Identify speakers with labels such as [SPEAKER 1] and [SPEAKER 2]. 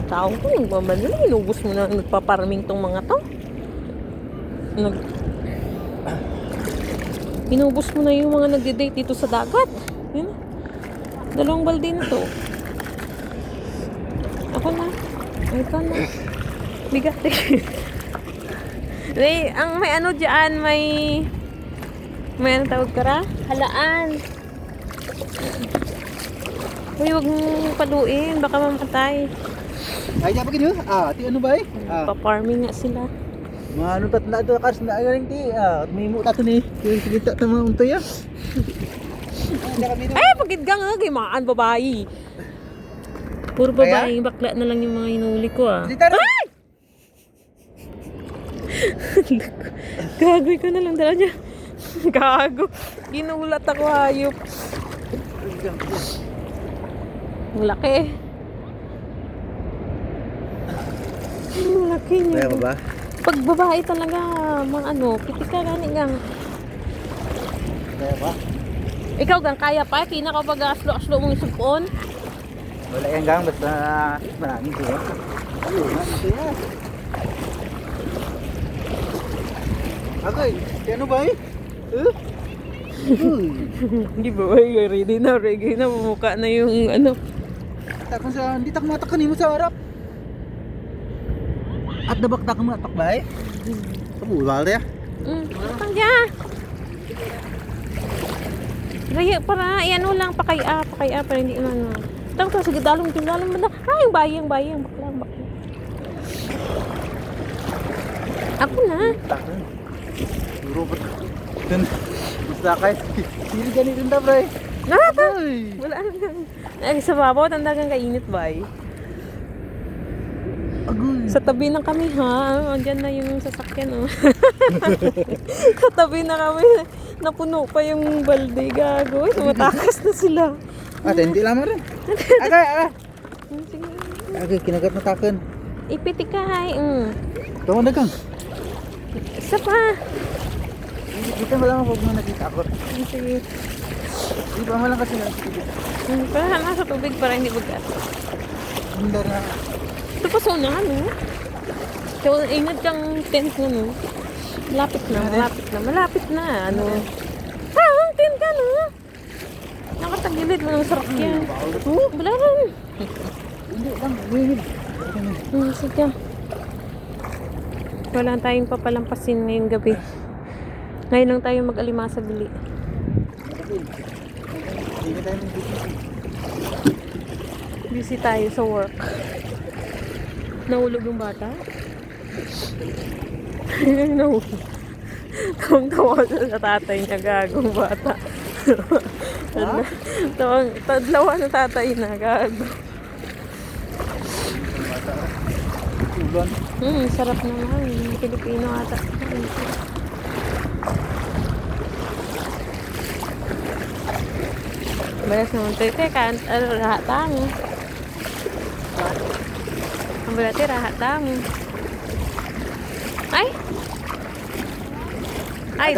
[SPEAKER 1] tao ko, nagmamadali. Inubos mo na nagpaparming tong mga to. Inubos mo na yung mga nagde-date dito sa dagat. Yun. 2 balde na to. Ako na. Ay, ikaw na. Bigat eh. May ano dyan, may ano tawag ka ra? Halaan. Uy, huwag mong paluin. Baka mamatay.
[SPEAKER 2] Ay, dapat ganyan. Ti ano ba eh?
[SPEAKER 1] Pa-farming nga sila.
[SPEAKER 2] Mga ano na ito, kars na ayaw ti. May mo tato ni. Yung kita ta mga untoy
[SPEAKER 1] Ay, pagid ka nga. Gimaan, babae. Puro babae. Bakla na lang yung mga hinuli ko Ay! Gagoy ko na lang dala niya. Gago. Ginulat ako, hayop. Ang laki. Ang laki niya.
[SPEAKER 2] Kaya ba?
[SPEAKER 1] Pag babae talaga, mga ano, pitik ka gani gang.
[SPEAKER 2] Kaya ba?
[SPEAKER 1] Ikaw gang kaya pa, kina ka pag aslo-aslo mong isupon.
[SPEAKER 2] Wala yan gang, basta maraming siya. Ayun, maraming siya. Agay, ano ba eh?
[SPEAKER 1] Hindi ba, ready na, mumukha na yung ano.
[SPEAKER 2] Takon sa, hindi tak matak kanimo sa harap. At dabak-dak mo atak ba eh? Kabulal ya?
[SPEAKER 1] Atang dya. Raya, para, ano lang, pakaya, para hindi ano. Tang to, sige, dalong mo na. Ay, yung bayang, bakla. Ako na.
[SPEAKER 2] Takon. Duro ba? Basta kayo. Hindi ganito na bro eh.
[SPEAKER 1] Wala na. Ay, sa babaw, tandagang kainit ba eh?
[SPEAKER 2] Agoy.
[SPEAKER 1] Sa tabi na kami ha. Andyan na yung sasakyan Sa tabi na kami. Napuno pa yung balde. Gago. Matakas na sila.
[SPEAKER 2] Hindi lamang rin. Agay.
[SPEAKER 1] Sige.
[SPEAKER 2] Agay, kinagat na takon.
[SPEAKER 1] Ipitik ka hay.
[SPEAKER 2] Tama na kang.
[SPEAKER 1] Isa pa.
[SPEAKER 2] Kita mo lang pag mo nakita ako.
[SPEAKER 1] Sige.
[SPEAKER 2] Di ba mo lang kasi nakikita.
[SPEAKER 1] Para nasa tubig para hindi bugat.
[SPEAKER 2] Bundar na.
[SPEAKER 1] Ito pa sa unahan So, ingat kang tent mo Malapit na. Ano? Ang tent ka nakatagilid mo ng sarak yan. Wala rin.
[SPEAKER 2] Hindi lang, wingid.
[SPEAKER 1] Sige. Wala tayong papalampasin ngayong gabi. Ngayon lang tayo mag-alimasa bili.
[SPEAKER 2] Hindi tayo
[SPEAKER 1] Busy tayo sa work. Nahulog yung bata? Nahulog. Tawang-tawa sa tatay niya, gagong bata. Tadlawa na tatay na, gago. Sarap naman. Pilipino ata. Balas naman tayo. Teka, rahatang. Ang berarti rahatang. Ay! Ay,